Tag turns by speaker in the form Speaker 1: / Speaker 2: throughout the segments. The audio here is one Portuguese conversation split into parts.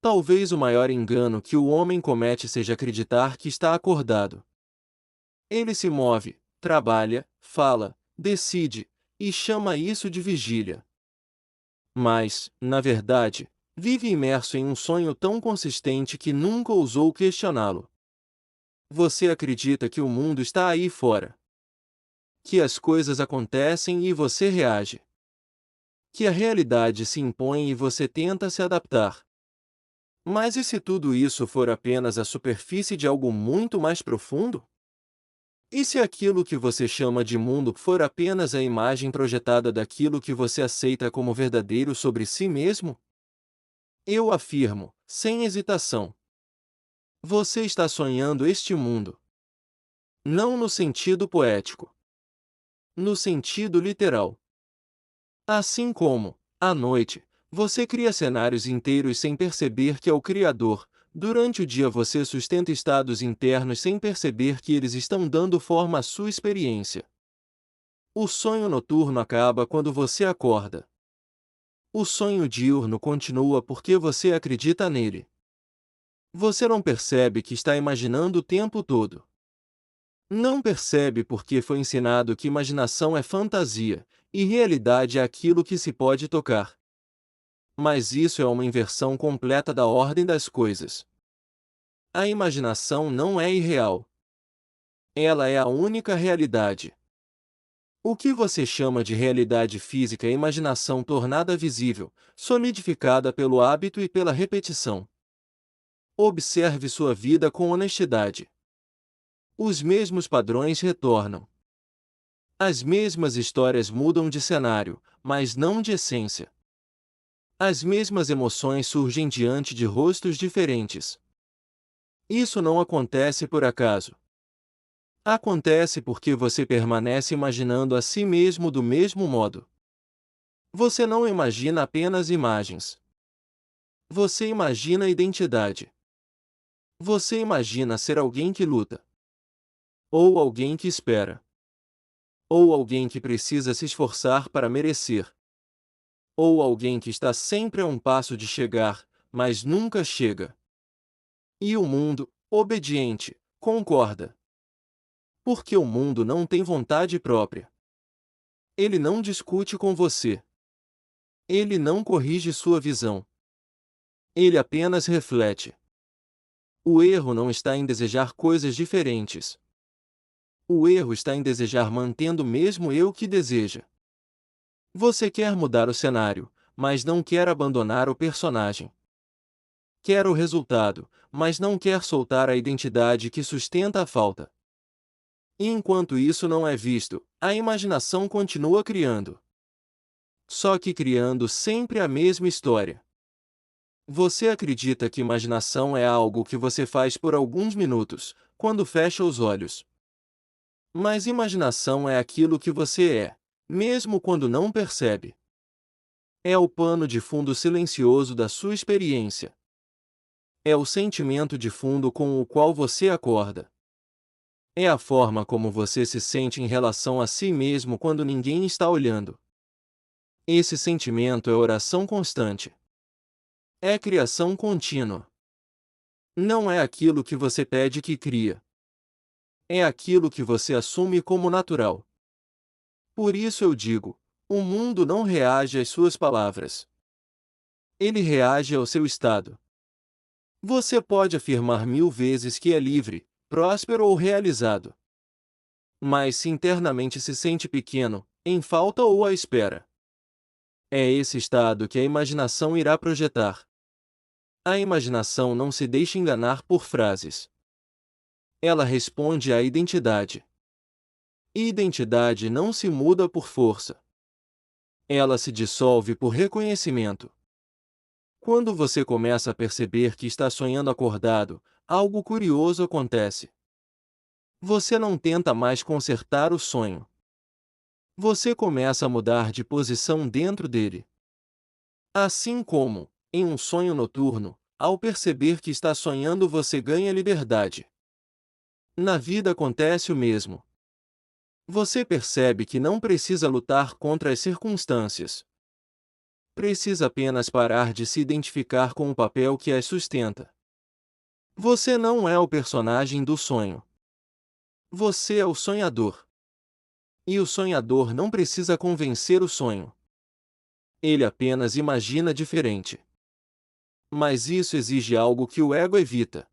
Speaker 1: Talvez o maior engano que o homem comete seja acreditar que está acordado. Ele se move, trabalha, fala, decide, e chama isso de vigília. Mas, na verdade, vive imerso em um sonho tão consistente que nunca ousou questioná-lo. Você acredita que o mundo está aí fora, que as coisas acontecem e você reage, que a realidade se impõe e você tenta se adaptar. Mas e se tudo isso for apenas a superfície de algo muito mais profundo? E se aquilo que você chama de mundo for apenas a imagem projetada daquilo que você aceita como verdadeiro sobre si mesmo? Eu afirmo, sem hesitação. Você está sonhando este mundo. Não no sentido poético. No sentido literal. Assim como, à noite, você cria cenários inteiros sem perceber que é o Criador, durante o dia você sustenta estados internos sem perceber que eles estão dando forma à sua experiência. O sonho noturno acaba quando você acorda. O sonho diurno continua porque você acredita nele. Você não percebe que está imaginando o tempo todo. Não percebe porque foi ensinado que imaginação é fantasia, e realidade é aquilo que se pode tocar. Mas isso é uma inversão completa da ordem das coisas. A imaginação não é irreal. Ela é a única realidade. O que você chama de realidade física é imaginação tornada visível, solidificada pelo hábito e pela repetição. Observe sua vida com honestidade. Os mesmos padrões retornam. As mesmas histórias mudam de cenário, mas não de essência. As mesmas emoções surgem diante de rostos diferentes. Isso não acontece por acaso. Acontece porque você permanece imaginando a si mesmo do mesmo modo. Você não imagina apenas imagens. Você imagina identidade. Você imagina ser alguém que luta. Ou alguém que espera. Ou alguém que precisa se esforçar para merecer. Ou alguém que está sempre a um passo de chegar, mas nunca chega. E o mundo, obediente, concorda. Porque o mundo não tem vontade própria. Ele não discute com você. Ele não corrige sua visão. Ele apenas reflete. O erro não está em desejar coisas diferentes. O erro está em desejar mantendo o mesmo eu que deseja. Você quer mudar o cenário, mas não quer abandonar o personagem. Quer o resultado, mas não quer soltar a identidade que sustenta a falta. E enquanto isso não é visto, a imaginação continua criando. Só que criando sempre a mesma história. Você acredita que imaginação é algo que você faz por alguns minutos, quando fecha os olhos. Mas imaginação é aquilo que você é, mesmo quando não percebe. É o pano de fundo silencioso da sua experiência. É o sentimento de fundo com o qual você acorda. É a forma como você se sente em relação a si mesmo quando ninguém está olhando. Esse sentimento é oração constante. É criação contínua. Não é aquilo que você pede que cria. É aquilo que você assume como natural. Por isso eu digo, o mundo não reage às suas palavras. Ele reage ao seu estado. Você pode afirmar 1000 vezes que é livre, próspero ou realizado. Mas se internamente se sente pequeno, em falta ou à espera. É esse estado que a imaginação irá projetar. A imaginação não se deixa enganar por frases. Ela responde à identidade. E identidade não se muda por força. Ela se dissolve por reconhecimento. Quando você começa a perceber que está sonhando acordado, algo curioso acontece. Você não tenta mais consertar o sonho. Você começa a mudar de posição dentro dele. Assim como, em um sonho noturno, ao perceber que está sonhando você ganha liberdade. Na vida acontece o mesmo. Você percebe que não precisa lutar contra as circunstâncias. precisa apenas parar de se identificar com o papel que as sustenta. Você não é o personagem do sonho. Você é o sonhador. E o sonhador não precisa convencer o sonho. Ele apenas imagina diferente. Mas isso exige algo que o ego evita.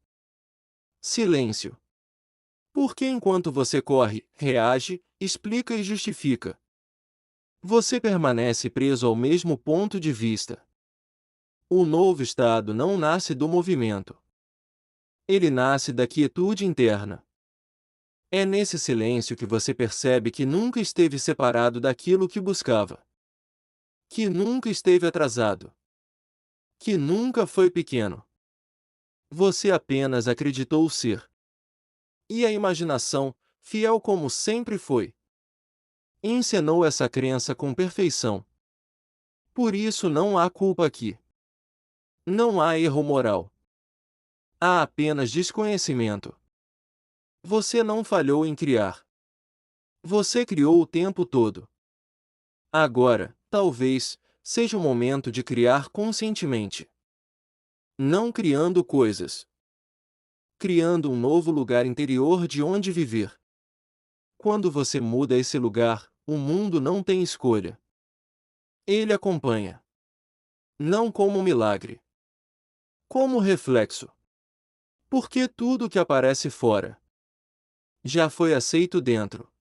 Speaker 1: Silêncio. Porque enquanto você corre, reage, explica e justifica, você permanece preso ao mesmo ponto de vista. O novo estado não nasce do movimento. Ele nasce da quietude interna. É nesse silêncio que você percebe que nunca esteve separado daquilo que buscava. Que nunca esteve atrasado. Que nunca foi pequeno. Você apenas acreditou ser. E a imaginação, fiel como sempre foi, encenou essa crença com perfeição. Por isso não há culpa aqui. Não há erro moral. Há apenas desconhecimento. Você não falhou em criar. Você criou o tempo todo. Agora, talvez, seja o momento de criar conscientemente. Não criando coisas. Criando um novo lugar interior de onde viver. Quando você muda esse lugar, o mundo não tem escolha. Ele acompanha. Não como um milagre. Como reflexo. Porque tudo que aparece fora já foi aceito dentro.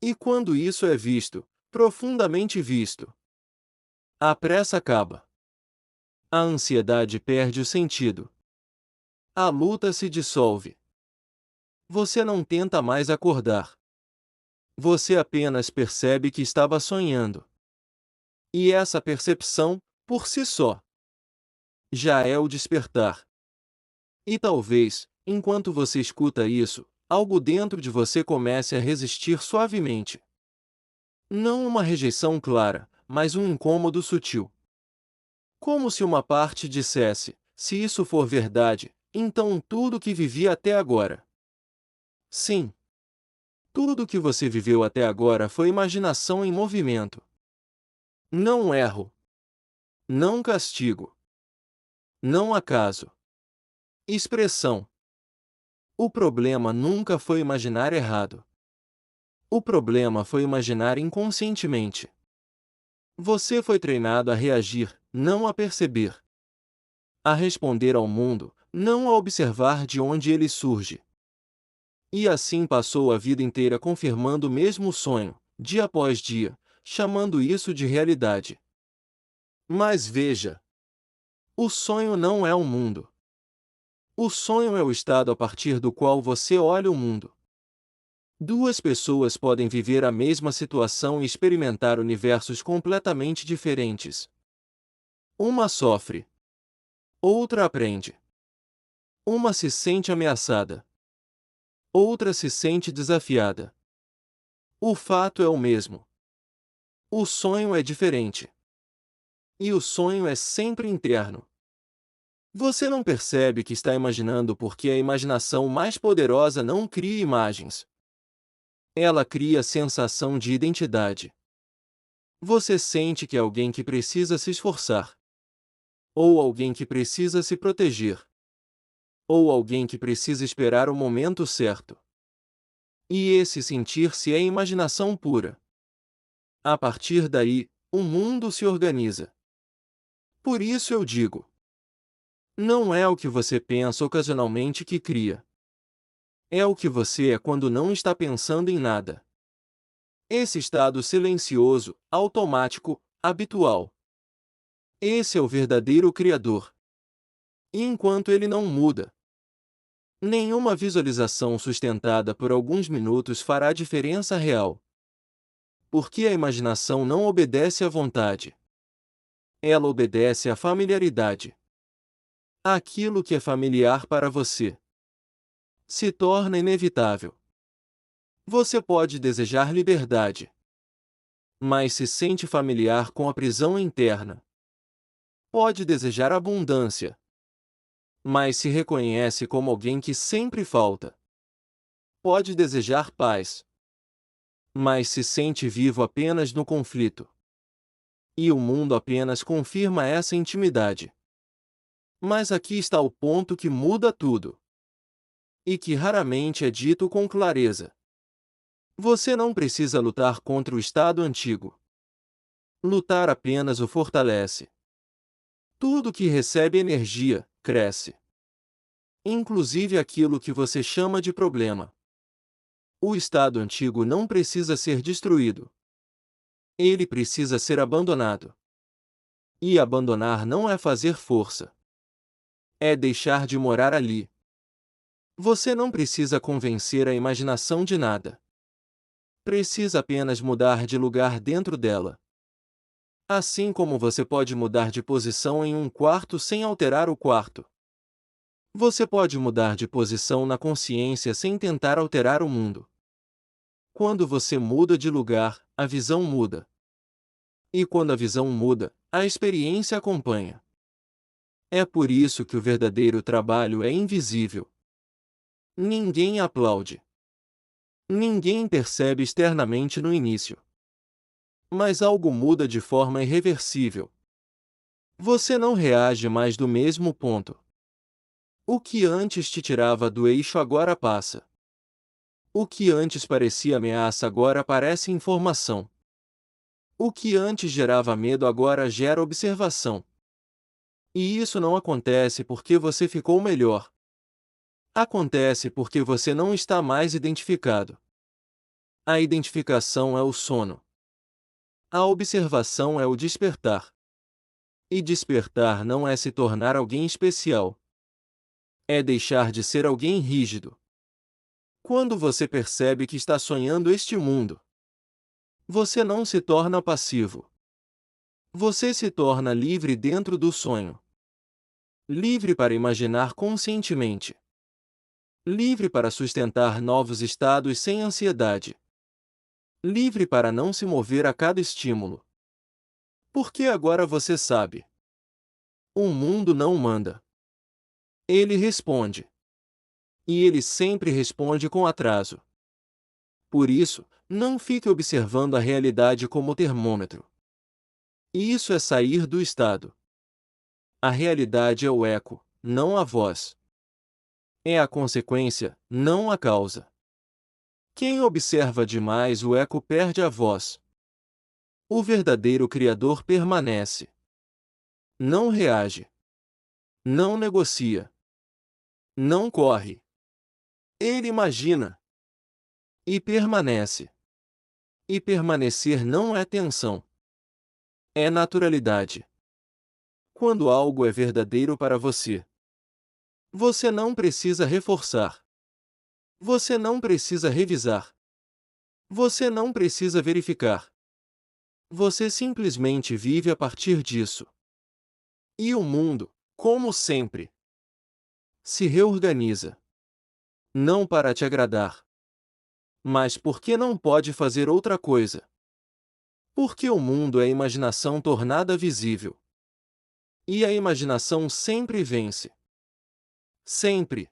Speaker 1: E quando isso é visto, profundamente visto, a pressa acaba. A ansiedade perde o sentido. A luta se dissolve. Você não tenta mais acordar. Você apenas percebe que estava sonhando. E essa percepção, por si só, já é o despertar. E talvez, enquanto você escuta isso, algo dentro de você comece a resistir suavemente. Não uma rejeição clara, mas um incômodo sutil. Como se uma parte dissesse: se isso for verdade, então tudo que vivi até agora. Sim. Tudo que você viveu até agora foi imaginação em movimento. Não erro. Não castigo. Não acaso. Expressão. O problema nunca foi imaginar errado. O problema foi imaginar inconscientemente. Você foi treinado a reagir, não a perceber. A responder ao mundo, não a observar de onde ele surge. E assim passou a vida inteira confirmando o mesmo sonho, dia após dia, chamando isso de realidade. Mas veja, o sonho não é o mundo. O sonho é o estado a partir do qual você olha o mundo. Duas pessoas podem viver a mesma situação e experimentar universos completamente diferentes. Uma sofre. Outra aprende. Uma se sente ameaçada. Outra se sente desafiada. O fato é o mesmo. O sonho é diferente. E o sonho é sempre interno. Você não percebe que está imaginando porque a imaginação mais poderosa não cria imagens. Ela cria sensação de identidade. Você sente que é alguém que precisa se esforçar. Ou alguém que precisa se proteger. Ou alguém que precisa esperar o momento certo. E esse sentir-se é imaginação pura. A partir daí, o mundo se organiza. Por isso eu digo: não é o que você pensa ocasionalmente que cria. É o que você é quando não está pensando em nada. Esse estado silencioso, automático, habitual. Esse é o verdadeiro Criador. E enquanto ele não muda, nenhuma visualização sustentada por alguns minutos fará diferença real. Porque a imaginação não obedece à vontade. Ela obedece à familiaridade. Aquilo que é familiar para você se torna inevitável. Você pode desejar liberdade, mas se sente familiar com a prisão interna. Pode desejar abundância, mas se reconhece como alguém que sempre falta. Pode desejar paz, mas se sente vivo apenas no conflito. E o mundo apenas confirma essa intimidade. Mas aqui está o ponto que muda tudo. E que raramente é dito com clareza. Você não precisa lutar contra o estado antigo. Lutar apenas o fortalece. Tudo que recebe energia, cresce. Inclusive aquilo que você chama de problema. O estado antigo não precisa ser destruído. Ele precisa ser abandonado. E abandonar não é fazer força. É deixar de morar ali. Você não precisa convencer a imaginação de nada. Precisa apenas mudar de lugar dentro dela. Assim como você pode mudar de posição em um quarto sem alterar o quarto. Você pode mudar de posição na consciência sem tentar alterar o mundo. Quando você muda de lugar, a visão muda. E quando a visão muda, a experiência acompanha. É por isso que o verdadeiro trabalho é invisível. Ninguém aplaude. Ninguém percebe externamente no início. Mas algo muda de forma irreversível. Você não reage mais do mesmo ponto. O que antes te tirava do eixo agora passa. O que antes parecia ameaça agora parece informação. O que antes gerava medo agora gera observação. E isso não acontece porque você ficou melhor. Acontece porque você não está mais identificado. A identificação é o sono. A observação é o despertar. E despertar não é se tornar alguém especial. É deixar de ser alguém rígido. Quando você percebe que está sonhando este mundo, você não se torna passivo. Você se torna livre dentro do sonho. Livre para imaginar conscientemente. Livre para sustentar novos estados sem ansiedade. Livre para não se mover a cada estímulo. Porque agora você sabe. O mundo não manda. Ele responde. E ele sempre responde com atraso. Por isso, não fique observando a realidade como termômetro. Isso é sair do estado. A realidade é o eco, não a voz. É a consequência, não a causa. Quem observa demais o eco perde a voz. O verdadeiro Criador permanece. Não reage. Não negocia. Não corre. Ele imagina. E permanece. E permanecer não é tensão. É naturalidade. Quando algo é verdadeiro para você, você não precisa reforçar. Você não precisa revisar. Você não precisa verificar. Você simplesmente vive a partir disso. E o mundo, como sempre, se reorganiza. Não para te agradar, mas porque não pode fazer outra coisa. Porque o mundo é imaginação tornada visível. E a imaginação sempre vence. Sempre.